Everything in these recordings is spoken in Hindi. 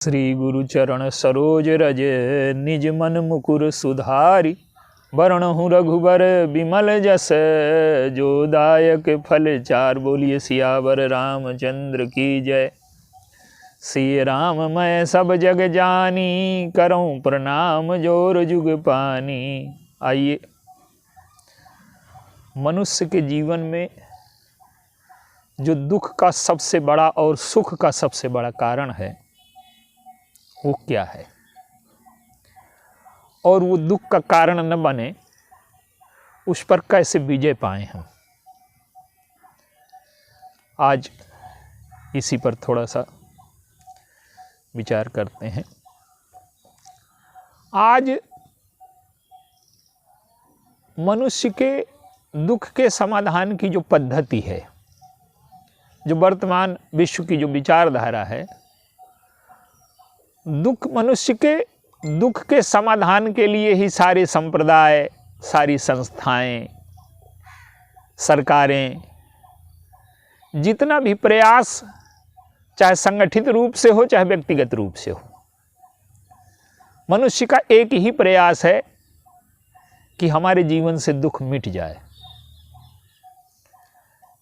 श्री गुरु चरण सरोज रज निज मन मुकुर सुधारी। वरणहु रघुबर बिमल जस जो दायक फल चार। बोलिए सियावर रामचंद्र की जय। सिय राम मैं सब जग जानी करऊं प्रणाम जोर जुग पानी। आइए, मनुष्य के जीवन में जो दुख का सबसे बड़ा और सुख का सबसे बड़ा कारण है वो क्या है, और वो दुख का कारण न बने उस पर कैसे विजय पाएं हम। आज इसी पर थोड़ा सा विचार करते हैं। आज मनुष्य के दुख के समाधान की जो पद्धति है, जो वर्तमान विश्व की जो विचारधारा है, मनुष्य के दुख के समाधान के लिए ही सारे संप्रदाय, सारी संस्थाएं, सरकारें, जितना भी प्रयास, चाहे संगठित रूप से हो चाहे व्यक्तिगत रूप से हो, मनुष्य का एक ही प्रयास है कि हमारे जीवन से दुख मिट जाए।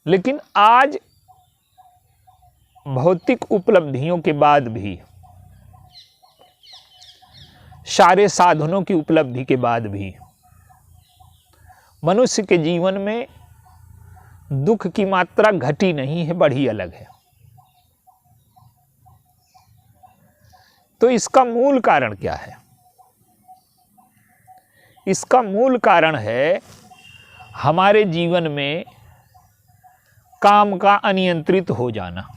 लेकिन आज भौतिक उपलब्धियों के बाद भी, सारे साधनों की उपलब्धि के बाद भी, मनुष्य के जीवन में दुख की मात्रा घटी नहीं है, बढ़ी अलग है। तो इसका मूल कारण क्या है? इसका मूल कारण है हमारे जीवन में काम का अनियंत्रित हो जाना।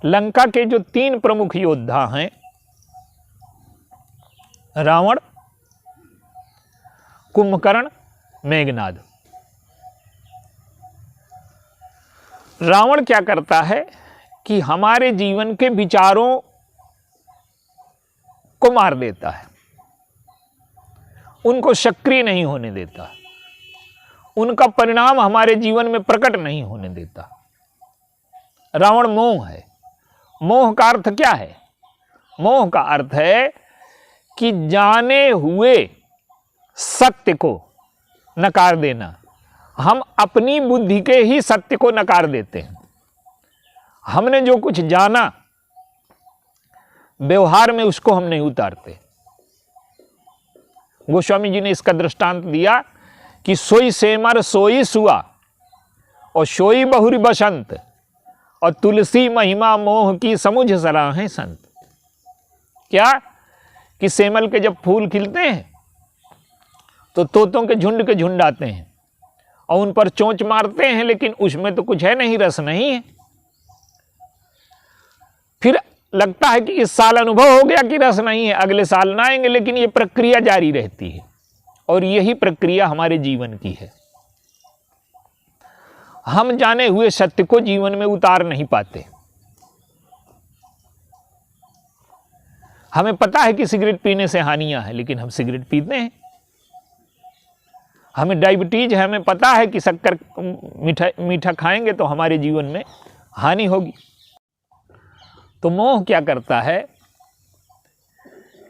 लंका के जो 3 प्रमुख योद्धा हैं, रावण, कुंभकर्ण, मेघनाद। रावण क्या करता है कि हमारे जीवन के विचारों को मार देता है, उनको सक्रिय नहीं होने देता, उनका परिणाम हमारे जीवन में प्रकट नहीं होने देता। रावण मोह है। मोह का अर्थ क्या है? मोह का अर्थ है कि जाने हुए सत्य को नकार देना। हम अपनी बुद्धि के ही सत्य को नकार देते हैं। हमने जो कुछ जाना, व्यवहार में उसको हम नहीं उतारते। गोस्वामी जी ने इसका दृष्टांत दिया कि सोई सेमर सोई सुआ और सोई बहुरी बसंत, और तुलसी महिमा मोह की समुझ सराहें संत। क्या कि सेमल के जब फूल खिलते हैं तो तोतों के झुंड आते हैं और उन पर चोंच मारते हैं, लेकिन उसमें तो कुछ है नहीं, रस नहीं है। फिर लगता है कि इस साल अनुभव हो गया कि रस नहीं है, अगले साल ना आएंगे, लेकिन ये प्रक्रिया जारी रहती है। और यही प्रक्रिया हमारे जीवन की है। हम जाने हुए सत्य को जीवन में उतार नहीं पाते। हमें पता है कि सिगरेट पीने से हानियां हैं, लेकिन हम सिगरेट पीते हैं। हमें डायबिटीज है, हमें पता है कि शक्कर मीठा खाएंगे तो हमारे जीवन में हानि होगी। तो मोह क्या करता है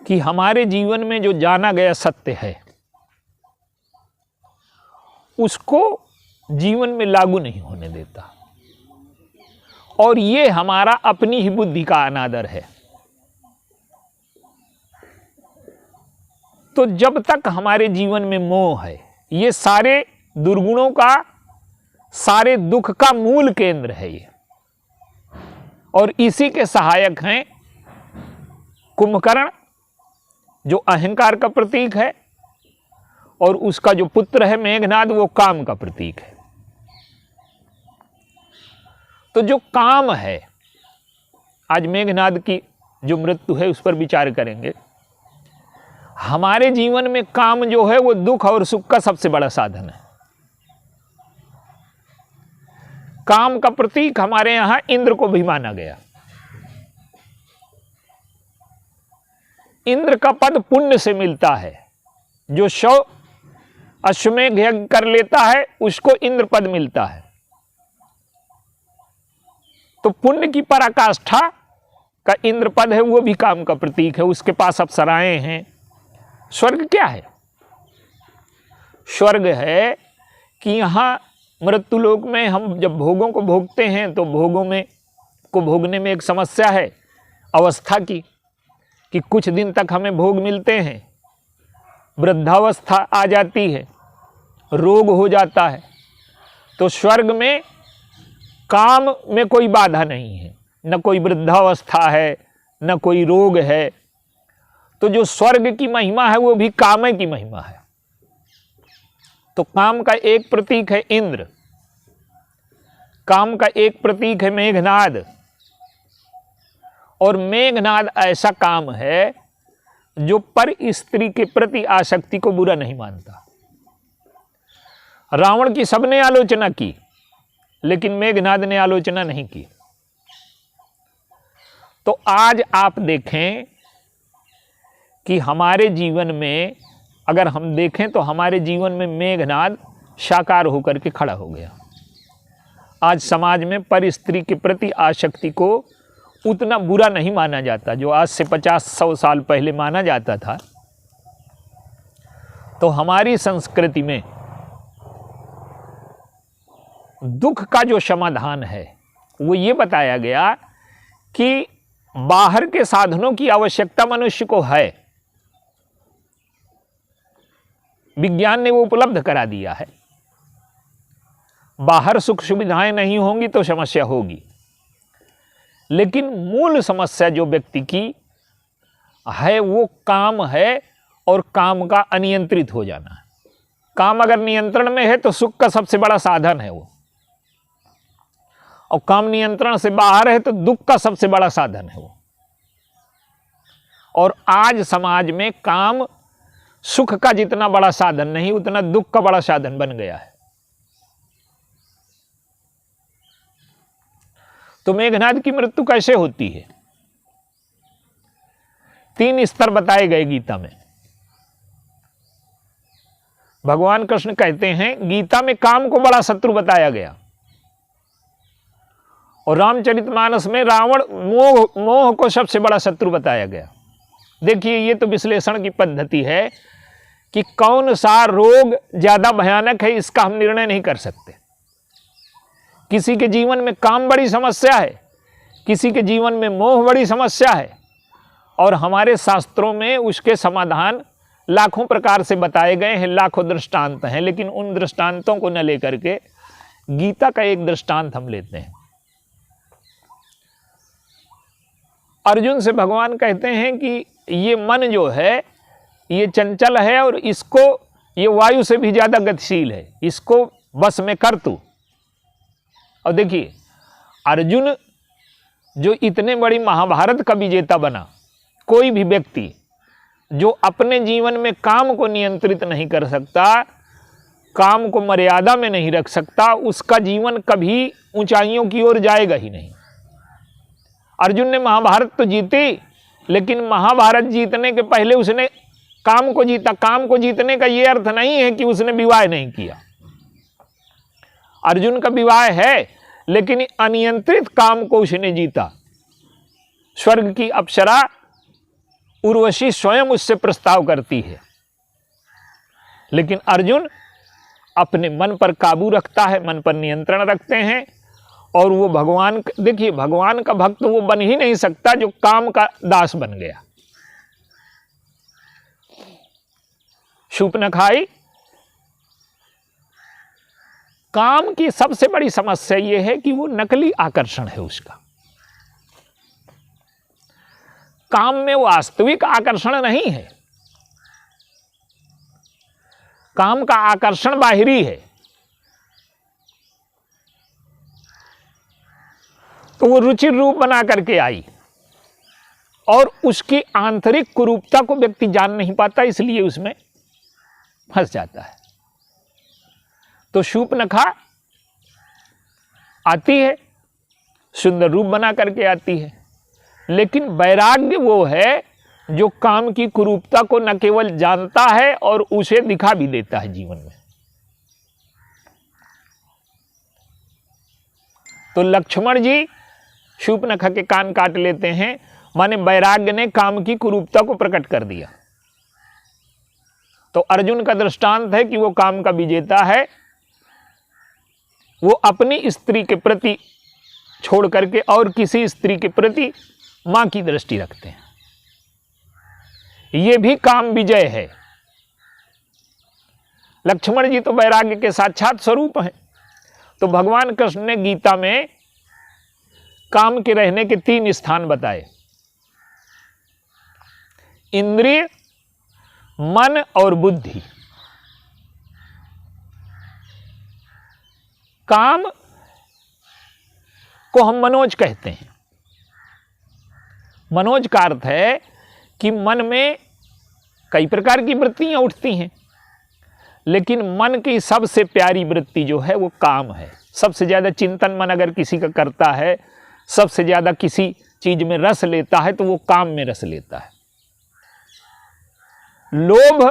कि हमारे जीवन में जो जाना गया सत्य है उसको जीवन में लागू नहीं होने देता, और ये हमारा अपनी ही बुद्धि का अनादर है। तो जब तक हमारे जीवन में मोह है, ये सारे दुर्गुणों का, सारे दुख का मूल केंद्र है ये। और इसी के सहायक हैं कुंभकर्ण, जो अहंकार का प्रतीक है, और उसका जो पुत्र है मेघनाद, वो काम का प्रतीक है। तो जो काम है, आज मेघनाद की जो मृत्यु है उस पर विचार करेंगे। हमारे जीवन में काम जो है वो दुख और सुख का सबसे बड़ा साधन है। काम का प्रतीक हमारे यहां इंद्र को भी माना गया। इंद्र का पद पुण्य से मिलता है। जो 100 अश्वमेघ यज्ञ कर लेता है उसको इंद्र पद मिलता है। तो पुण्य की पराकाष्ठा का इंद्र पद है वो भी काम का प्रतीक है, उसके पास अप्सराएं हैं। स्वर्ग क्या है? स्वर्ग है कि यहाँ मृत्युलोक में हम जब भोगों को भोगते हैं तो भोगों में को भोगने में एक समस्या है अवस्था की, कि कुछ दिन तक हमें भोग मिलते हैं, वृद्धावस्था आ जाती है, रोग हो जाता है। तो स्वर्ग में काम में कोई बाधा नहीं है, न कोई वृद्धावस्था है, न कोई रोग है। तो जो स्वर्ग की महिमा है वो भी काम की महिमा है। तो काम का एक प्रतीक है इंद्र, काम का एक प्रतीक है मेघनाद। और मेघनाद ऐसा काम है जो पर स्त्री के प्रति आसक्ति को बुरा नहीं मानता। रावण की सबने आलोचना की, लेकिन मेघनाद ने आलोचना नहीं की। तो आज आप देखें कि हमारे जीवन में अगर हम देखें तो हमारे जीवन में मेघनाद साकार होकर के खड़ा हो गया। आज समाज में पर स्त्री के प्रति आसक्ति को उतना बुरा नहीं माना जाता जो आज से 50-100 साल पहले माना जाता था। तो हमारी संस्कृति में दुख का जो समाधान है वो ये बताया गया कि बाहर के साधनों की आवश्यकता मनुष्य को है, विज्ञान ने वो उपलब्ध करा दिया है। बाहर सुख सुविधाएं नहीं होंगी तो समस्या होगी, लेकिन मूल समस्या जो व्यक्ति की है वो काम है, और काम का अनियंत्रित हो जाना है। काम अगर नियंत्रण में है तो सुख का सबसे बड़ा साधन है वो, और काम नियंत्रण से बाहर है तो दुख का सबसे बड़ा साधन है वो। और आज समाज में काम सुख का जितना बड़ा साधन नहीं, उतना दुख का बड़ा साधन बन गया है। तो मेघनाद की मृत्यु कैसे होती है? 3 स्तर बताए गए गीता में। भगवान कृष्ण कहते हैं, गीता में काम को बड़ा शत्रु बताया गया, और रामचरितमानस में रावण मोह को सबसे बड़ा शत्रु बताया गया। देखिए, ये तो विश्लेषण की पद्धति है कि कौन सा रोग ज्यादा भयानक है इसका हम निर्णय नहीं कर सकते। किसी के जीवन में काम बड़ी समस्या है, किसी के जीवन में मोह बड़ी समस्या है, और हमारे शास्त्रों में उसके समाधान लाखों प्रकार से बताए गए हैं, लाखों दृष्टांत हैं। लेकिन उन दृष्टांतों को न लेकर के गीता का एक दृष्टांत हम लेते हैं। अर्जुन से भगवान कहते हैं कि ये मन जो है ये चंचल है, और इसको ये वायु से भी ज्यादा गतिशील है, इसको बस में कर तू। और देखिए, अर्जुन जो इतने बड़ी महाभारत का विजेता बना, कोई भी व्यक्ति जो अपने जीवन में काम को नियंत्रित नहीं कर सकता, काम को मर्यादा में नहीं रख सकता, उसका जीवन कभी ऊंचाइयों की ओर जाएगा ही नहीं। अर्जुन ने महाभारत तो जीती, लेकिन महाभारत जीतने के पहले उसने काम को जीता। काम को जीतने का यह अर्थ नहीं है कि उसने विवाह नहीं किया। अर्जुन का विवाह है, लेकिन अनियंत्रित काम को उसने जीता। स्वर्ग की अप्सरा उर्वशी स्वयं उससे प्रस्ताव करती है, लेकिन अर्जुन अपने मन पर काबू रखता है, मन पर नियंत्रण रखते हैं। और वो भगवान, देखिए, भगवान का भक्त वो बन ही नहीं सकता जो काम का दास बन गया। शूर्पणखाई, काम की सबसे बड़ी समस्या यह है कि वो नकली आकर्षण है उसका। काम में वास्तविक आकर्षण नहीं है, काम का आकर्षण बाहरी है। तो वो रुचिर रूप बना करके आई, और उसकी आंतरिक कुरूपता को व्यक्ति जान नहीं पाता, इसलिए उसमें फंस जाता है। तो शूर्पणखा आती है, सुंदर रूप बना करके आती है, लेकिन वैराग्य वो है जो काम की कुरूपता को न केवल जानता है और उसे दिखा भी देता है जीवन में। तो लक्ष्मण जी शूर्पणखा के कान काट लेते हैं, माने वैराग्य ने काम की कुरूपता को प्रकट कर दिया। तो अर्जुन का दृष्टांत है कि वो काम का विजेता है, वो अपनी स्त्री के प्रति छोड़ करके और किसी स्त्री के प्रति मां की दृष्टि रखते हैं। ये भी काम विजय है। लक्ष्मण जी तो वैराग्य के साक्षात स्वरूप हैं। तो भगवान कृष्ण ने गीता में काम के रहने के 3 स्थान बताए, इंद्रिय, मन और बुद्धि। काम को हम मनोज कहते हैं। मनोज का अर्थ है कि मन में कई प्रकार की वृत्तियां उठती हैं, लेकिन मन की सबसे प्यारी वृत्ति जो है वो काम है। सबसे ज्यादा चिंतन मन अगर किसी का करता है, सबसे ज्यादा किसी चीज में रस लेता है, तो वो काम में रस लेता है। लोभ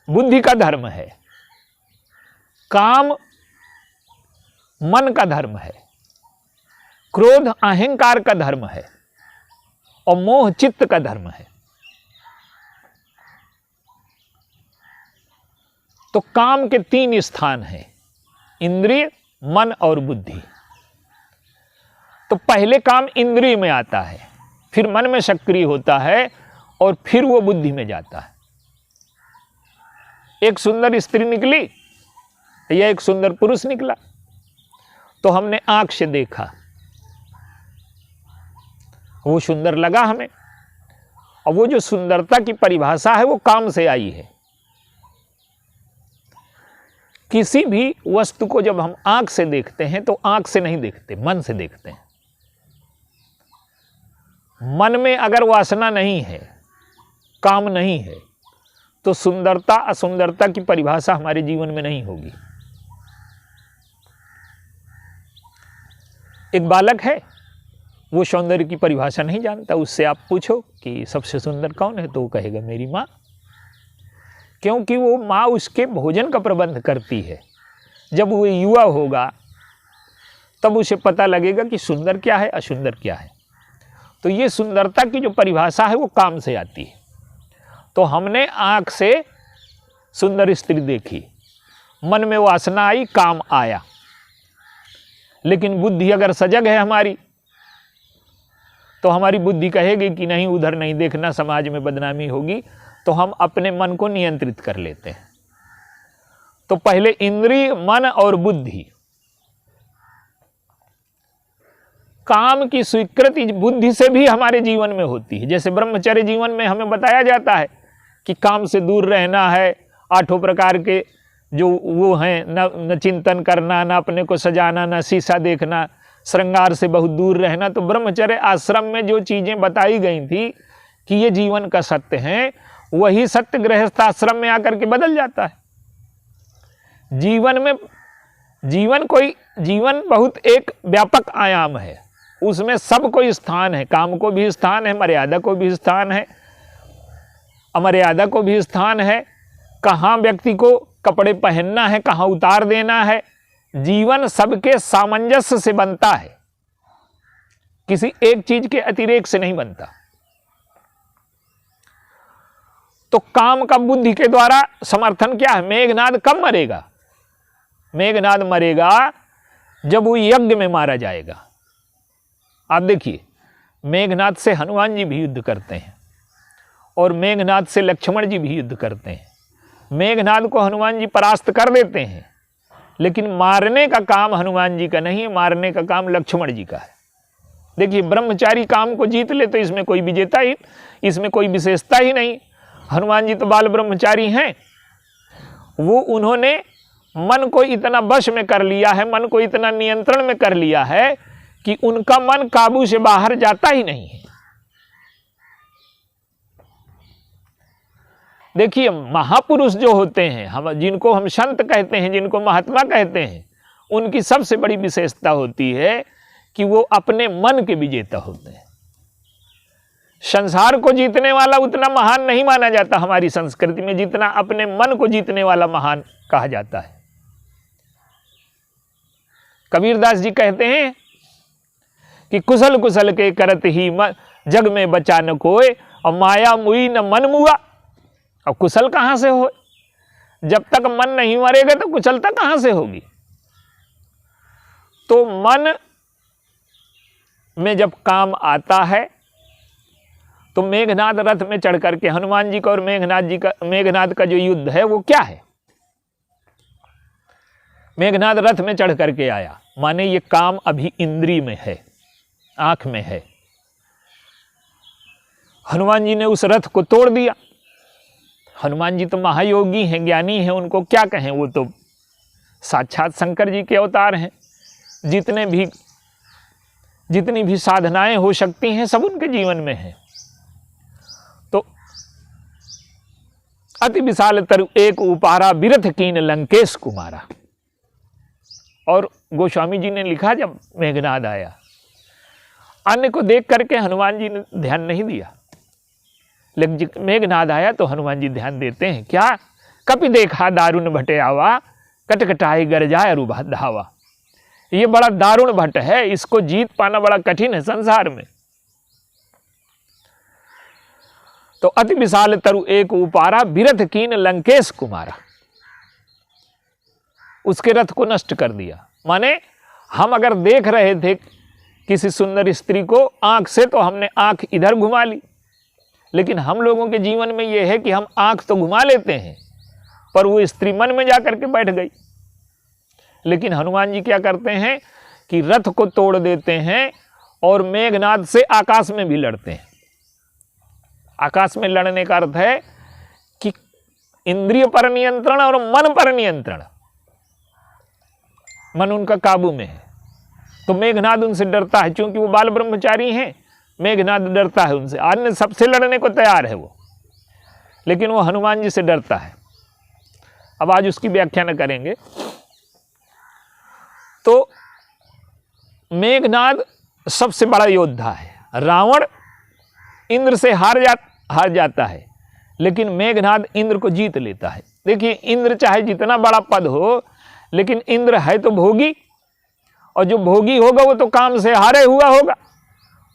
बुद्धि का धर्म है, काम मन का धर्म है, क्रोध अहंकार का धर्म है और मोह चित्त का धर्म है। तो काम के 3 स्थान हैं, इंद्रिय, मन और बुद्धि। तो पहले काम इंद्रिय में आता है, फिर मन में सक्रिय होता है और फिर वो बुद्धि में जाता है। एक सुंदर स्त्री निकली या एक सुंदर पुरुष निकला, तो हमने आंख से देखा, वो सुंदर लगा हमें, और वो जो सुंदरता की परिभाषा है वो काम से आई है। किसी भी वस्तु को जब हम आंख से देखते हैं तो आंख से नहीं देखते, मन से देखते हैं। मन में अगर वासना नहीं है, काम नहीं है, तो सुंदरता असुंदरता की परिभाषा हमारे जीवन में नहीं होगी। एक बालक है, वो सौंदर्य की परिभाषा नहीं जानता, उससे आप पूछो कि सबसे सुंदर कौन है, तो वो कहेगा मेरी माँ, क्योंकि वो माँ उसके भोजन का प्रबंध करती है। जब वो युवा होगा तब उसे पता लगेगा कि सुंदर क्या है, असुंदर क्या है। तो ये सुंदरता की जो परिभाषा है वो काम से आती है। तो हमने आंख से सुंदर स्त्री देखी, मन में वासना आई, काम आया, लेकिन बुद्धि अगर सजग है हमारी, तो हमारी बुद्धि कहेगी कि नहीं, उधर नहीं देखना, समाज में बदनामी होगी, तो हम अपने मन को नियंत्रित कर लेते हैं। तो पहले इंद्रिय, मन और बुद्धि। काम की स्वीकृति बुद्धि से भी हमारे जीवन में होती है। जैसे ब्रह्मचर्य जीवन में हमें बताया जाता है कि काम से दूर रहना है, 8 प्रकार के जो वो हैं, न चिंतन करना, न अपने को सजाना, न शीशा देखना, श्रृंगार से बहुत दूर रहना। तो ब्रह्मचर्य आश्रम में जो चीज़ें बताई गई थी कि ये जीवन का सत्य है, वही सत्य गृहस्थ आश्रम में आकर के बदल जाता है। जीवन बहुत एक व्यापक आयाम है, उसमें सब कोई स्थान है, काम को भी स्थान है, मर्यादा को भी स्थान है, अमर्यादा को भी स्थान है, कहाँ व्यक्ति को कपड़े पहनना है, कहाँ उतार देना है। जीवन सबके सामंजस्य से बनता है, किसी एक चीज के अतिरेक से नहीं बनता। तो काम का बुद्धि के द्वारा समर्थन क्या है? मेघनाद कब मरेगा? मेघनाद मरेगा जब वो यज्ञ में मारा जाएगा। आप देखिए, मेघनाद से हनुमान जी भी युद्ध करते हैं और मेघनाद से लक्ष्मण जी भी युद्ध करते हैं। मेघनाद को हनुमान जी परास्त कर देते हैं, लेकिन मारने का काम हनुमान जी का नहीं है, मारने का काम लक्ष्मण जी का है। देखिए, ब्रह्मचारी काम को जीत ले तो इसमें कोई विजेता ही, इसमें कोई विशेषता ही नहीं। हनुमान जी तो बाल ब्रह्मचारी हैं, वो उन्होंने मन को इतना वश में कर लिया है, मन को इतना नियंत्रण में कर लिया है कि उनका मन काबू से बाहर जाता ही नहीं है। देखिए, महापुरुष जो होते हैं, हम जिनको हम संत कहते हैं, जिनको महात्मा कहते हैं, उनकी सबसे बड़ी विशेषता होती है कि वो अपने मन के विजेता होते हैं। संसार को जीतने वाला उतना महान नहीं माना जाता हमारी संस्कृति में, जितना अपने मन को जीतने वाला महान कहा जाता है। कबीरदास जी कहते हैं कि कुशल कुशल के करत ही जग में बचा न कोय, और माया मुई न मन मुआ। अब कुशल कहाँ से हो? जब तक मन नहीं मरेगा तो कुशलता कहाँ से होगी? तो मन में जब काम आता है तो मेघनाद रथ में चढ़ करके हनुमान जी का और मेघनाद का जो युद्ध है वो क्या है? मेघनाद रथ में चढ़ करके आया, माने ये काम अभी इंद्रिय में है, आंख में है। हनुमान जी ने उस रथ को तोड़ दिया। हनुमान जी तो महायोगी हैं, ज्ञानी हैं, उनको क्या कहें, वो तो साक्षात शंकर जी के अवतार हैं। जितनी भी साधनाएं हो सकती हैं सब उनके जीवन में है। तो अति विशाल तरु एक उपारा, बिरथ कीन लंकेश कुमारा। और गोस्वामी जी ने लिखा, जब मेघनाद आया, अन्य को देख करके हनुमान जी ने ध्यान नहीं दिया, लेकिन मेघनाद आया तो हनुमान जी ध्यान देते हैं। क्या? कपि देखा दारुण भटे आवा, कटकटाई गरजाय रुभा धावा। ये बड़ा दारुण भट्ट है, इसको जीत पाना बड़ा कठिन है संसार में। तो अति विशाल तरु एक उपारा, बिरथ कीन लंकेश कुमारा। उसके रथ को नष्ट कर दिया। माने हम अगर देख रहे थे किसी सुंदर स्त्री को आंख से, तो हमने आंख इधर घुमा ली। लेकिन हम लोगों के जीवन में यह है कि हम आंख तो घुमा लेते हैं, पर वो स्त्री मन में जाकर के बैठ गई। लेकिन हनुमान जी क्या करते हैं कि रथ को तोड़ देते हैं और मेघनाद से आकाश में भी लड़ते हैं। आकाश में लड़ने का अर्थ है कि इंद्रिय पर नियंत्रण और मन पर नियंत्रण। मन उनका काबू में है। तो मेघनाद उनसे डरता है, क्योंकि वो बाल ब्रह्मचारी हैं। मेघनाद डरता है उनसे, अन्य सबसे लड़ने को तैयार है वो, लेकिन वो हनुमान जी से डरता है। अब आज उसकी व्याख्या न करेंगे। तो मेघनाद सबसे बड़ा योद्धा है। रावण इंद्र से हार जाता है, लेकिन मेघनाद इंद्र को जीत लेता है। देखिए, इंद्र चाहे जितना बड़ा पद हो, लेकिन इंद्र है तो भोगी, और जो भोगी होगा वो तो काम से हारे हुआ होगा।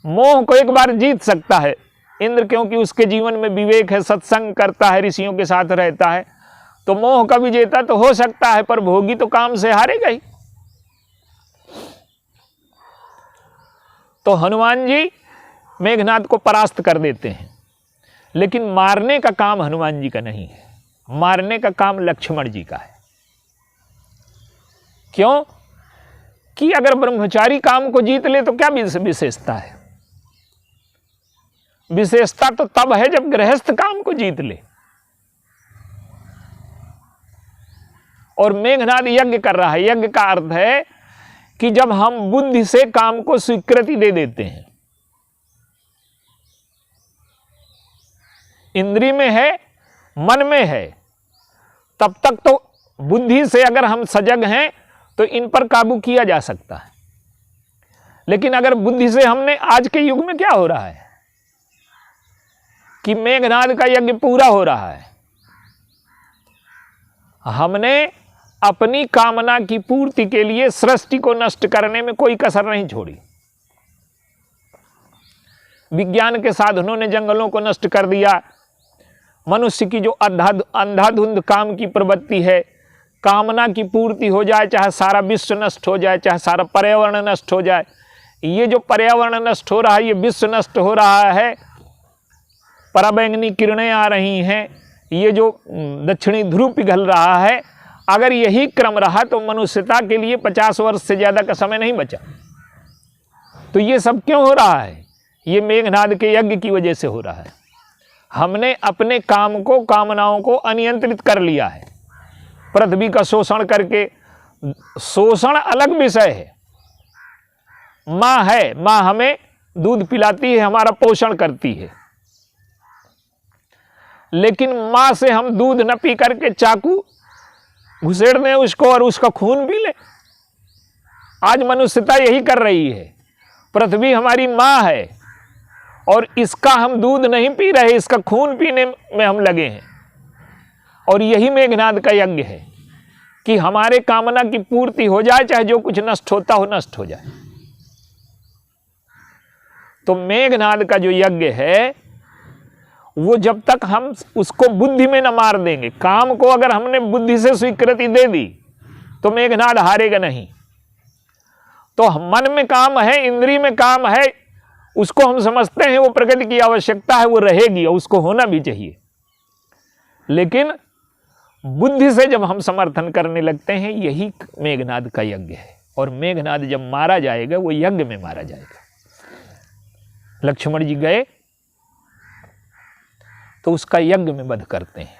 मोह को एक बार जीत सकता है इंद्र, क्योंकि उसके जीवन में विवेक है, सत्संग करता है, ऋषियों के साथ रहता है, तो मोह का विजेता तो हो सकता है, पर भोगी तो काम से हारेगा ही। तो हनुमान जी मेघनाद को परास्त कर देते हैं, लेकिन मारने का काम हनुमान जी का नहीं है, मारने का काम लक्ष्मण जी का है। क्यों? कि अगर ब्रह्मचारी काम को जीत ले तो क्या विशेषता है? विशेषता तो तब है जब गृहस्थ काम को जीत ले। और मेघनाद यज्ञ कर रहा है। यज्ञ का अर्थ है कि जब हम बुद्धि से काम को स्वीकृति दे देते हैं। इंद्रिय में है, मन में है, तब तक तो बुद्धि से अगर हम सजग हैं तो इन पर काबू किया जा सकता है। लेकिन अगर बुद्धि से हमने, आज के युग में क्या हो रहा है कि मेघनाद का यज्ञ पूरा हो रहा है, हमने अपनी कामना की पूर्ति के लिए सृष्टि को नष्ट करने में कोई कसर नहीं छोड़ी। विज्ञान के साधनों ने जंगलों को नष्ट कर दिया। मनुष्य की जो अंधाधुंध काम की प्रवृत्ति है, कामना की पूर्ति हो जाए, चाहे सारा विश्व नष्ट हो जाए, चाहे सारा पर्यावरण नष्ट हो जाए। ये जो पर्यावरण नष्ट हो रहा है, ये विश्व नष्ट हो रहा है, पराबैंगनी किरणें आ रही हैं, ये जो दक्षिणी ध्रुव पिघल रहा है, अगर यही क्रम रहा तो मनुष्यता के लिए 50 वर्ष से ज़्यादा का समय नहीं बचा। तो ये सब क्यों हो रहा है? ये मेघनाद के यज्ञ की वजह से हो रहा है। हमने अपने काम को, कामनाओं को अनियंत्रित कर लिया है, पृथ्वी का शोषण करके। शोषण अलग विषय है। माँ है, माँ हमें दूध पिलाती है, हमारा पोषण करती है, लेकिन माँ से हम दूध न पी करके चाकू घुसेड़ दें उसको और उसका खून पी ले। आज मनुष्यता यही कर रही है। पृथ्वी हमारी माँ है और इसका हम दूध नहीं पी रहे, इसका खून पीने में हम लगे हैं। और यही मेघनाद का यज्ञ है कि हमारे कामना की पूर्ति हो जाए, चाहे जो कुछ नष्ट होता हो नष्ट हो जाए। तो मेघनाद का जो यज्ञ है वो जब तक हम उसको बुद्धि में न मार देंगे, काम को अगर हमने बुद्धि से स्वीकृति दे दी तो मेघनाद हारेगा नहीं। तो मन में काम है, इंद्रिय में काम है, उसको हम समझते हैं वो प्रकृति की आवश्यकता है, वो रहेगी और उसको होना भी चाहिए। लेकिन बुद्धि से जब हम समर्थन करने लगते हैं, यही मेघनाद का यज्ञ है। और मेघनाद जब मारा जाएगा वो यज्ञ में मारा जाएगा। लक्ष्मण जी गए तो उसका यज्ञ में वध करते हैं।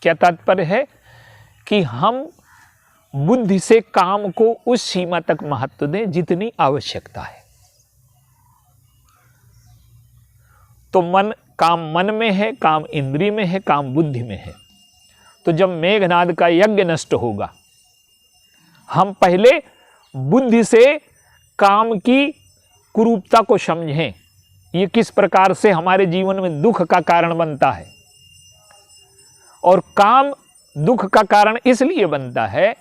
क्या तात्पर्य है कि हम बुद्धि से काम को उस सीमा तक महत्व दें जितनी आवश्यकता है। तो काम मन में है, काम इंद्रिय में है, काम बुद्धि में है। तो जब मेघनाद का यज्ञ नष्ट होगा, हम पहले बुद्धि से काम की कुरूपता को समझें, ये किस प्रकार से हमारे जीवन में दुख का कारण बनता है। और काम दुख का कारण इसलिए बनता है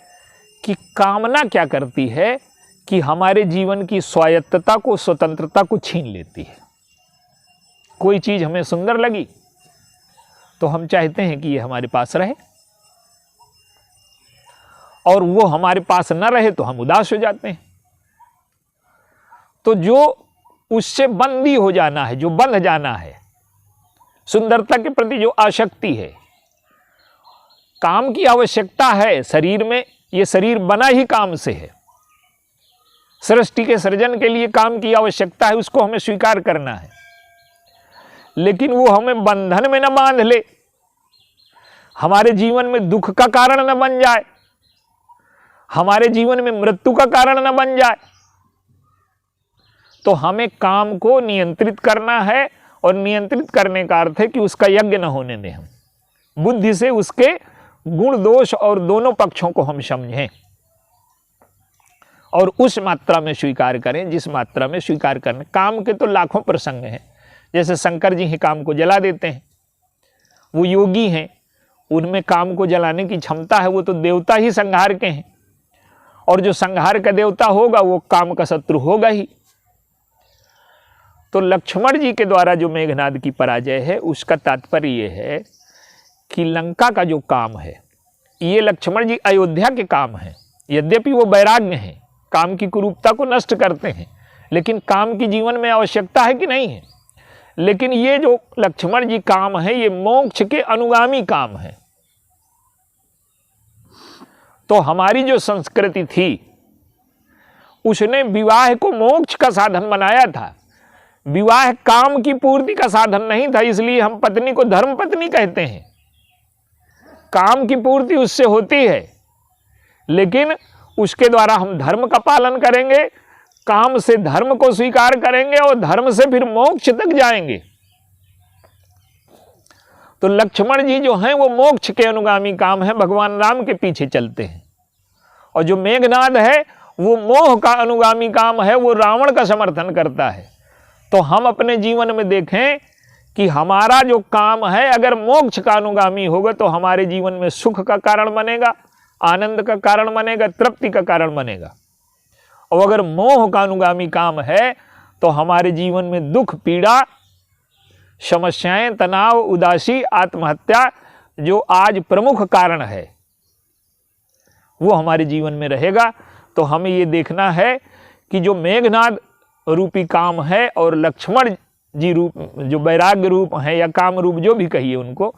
कि कामना क्या करती है कि हमारे जीवन की स्वायत्तता को, स्वतंत्रता को छीन लेती है। कोई चीज हमें सुंदर लगी तो हम चाहते हैं कि ये हमारे पास रहे, और वो हमारे पास न रहे तो हम उदास हो जाते हैं। तो जो उससे बंदी हो जाना है, जो बंध जाना है, सुंदरता के प्रति जो आसक्ति है, काम की आवश्यकता है शरीर में, ये शरीर बना ही काम से है। सृष्टि के सृजन के लिए काम की आवश्यकता है, उसको हमें स्वीकार करना है। लेकिन वो हमें बंधन में न बांध ले, हमारे जीवन में दुख का कारण न बन जाए, हमारे जीवन में मृत्यु का कारण न बन जाए। तो हमें काम को नियंत्रित करना है, और नियंत्रित करने का अर्थ है कि उसका यज्ञ न होने दें। हम बुद्धि से उसके गुण दोष और दोनों पक्षों को हम समझें और उस मात्रा में स्वीकार करें जिस मात्रा में स्वीकार करने। काम के तो लाखों प्रसंग हैं। जैसे शंकर जी ही काम को जला देते हैं, वो योगी हैं, उनमें काम को जलाने की क्षमता है। वो तो देवता ही संहार के हैं, और जो संहार का देवता होगा वो काम का शत्रु होगा ही। तो लक्ष्मण जी के द्वारा जो मेघनाद की पराजय है, उसका तात्पर्य ये है कि लंका का जो काम है, ये लक्ष्मण जी अयोध्या के काम है। यद्यपि वो वैराग्य हैं, काम की कुरूपता को नष्ट करते हैं, लेकिन काम की जीवन में आवश्यकता है कि नहीं है। लेकिन ये जो लक्ष्मण जी काम है, ये मोक्ष के अनुगामी काम है। तो हमारी जो संस्कृति थी, उसने विवाह को मोक्ष का साधन बनाया था। विवाह काम की पूर्ति का साधन नहीं था, इसलिए हम पत्नी को धर्म पत्नी कहते हैं। काम की पूर्ति उससे होती है, लेकिन उसके द्वारा हम धर्म का पालन करेंगे, काम से धर्म को स्वीकार करेंगे, और धर्म से फिर मोक्ष तक जाएंगे। तो लक्ष्मण जी जो हैं वो मोक्ष के अनुगामी काम है, भगवान राम के पीछे चलते हैं। और जो मेघनाद है वो मोह का अनुगामी काम है, वो रावण का समर्थन करता है। तो हम अपने जीवन में देखें कि हमारा जो काम है अगर मोक्ष का अनुगामी होगा तो हमारे जीवन में सुख का कारण बनेगा, आनंद का कारण बनेगा, तृप्ति का कारण बनेगा। और अगर मोह का अनुगामी काम है तो हमारे जीवन में दुख, पीड़ा, समस्याएं, तनाव, उदासी, आत्महत्या जो आज प्रमुख कारण है वो हमारे जीवन में रहेगा। तो हमें ये देखना है कि जो मेघनाद रूपी काम है और लक्ष्मण जी रूप जो वैराग्य रूप है या काम रूप जो भी कहिए उनको,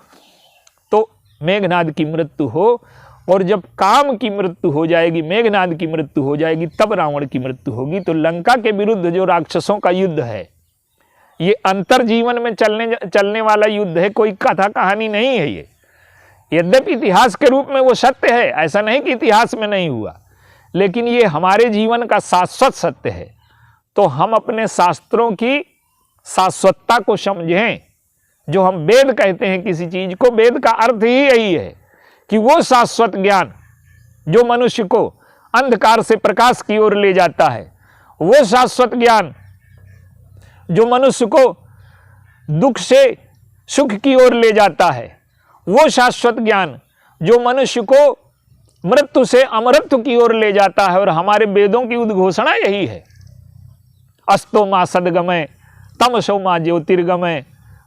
तो मेघनाद की मृत्यु हो। और जब काम की मृत्यु हो जाएगी, मेघनाद की मृत्यु हो जाएगी, तब रावण की मृत्यु होगी। तो लंका के विरुद्ध जो राक्षसों का युद्ध है, ये अंतर जीवन में चलने वाला युद्ध है, कोई कथा कहानी नहीं है ये। यद्यपि इतिहास के रूप में वो सत्य है, ऐसा नहीं कि इतिहास में नहीं हुआ, लेकिन ये हमारे जीवन का शाश्वत सत्य है। तो हम अपने शास्त्रों की शाश्वतता को समझें। जो हम वेद कहते हैं किसी चीज को, वेद का अर्थ ही यही है कि वो शाश्वत ज्ञान जो मनुष्य को अंधकार से प्रकाश की ओर ले जाता है, वो शाश्वत ज्ञान जो मनुष्य को दुख से सुख की ओर ले जाता है, वो शाश्वत ज्ञान जो मनुष्य को मृत्यु से अमरत्व की ओर ले जाता है। और हमारे वेदों की उद्घोषणा यही है, अस्तो मा सद्गमय तमसो माँ ज्योतिर्गमय,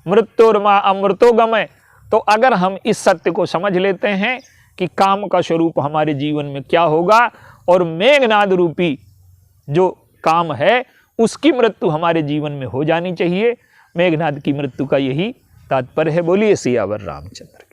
मृत्योर्मा अमृतोगमय। तो अगर हम इस सत्य को समझ लेते हैं कि काम का स्वरूप हमारे जीवन में क्या होगा और मेघनाद रूपी जो काम है उसकी मृत्यु हमारे जीवन में हो जानी चाहिए, मेघनाद की मृत्यु का यही तात्पर्य है। बोलिए सियावर रामचंद्र।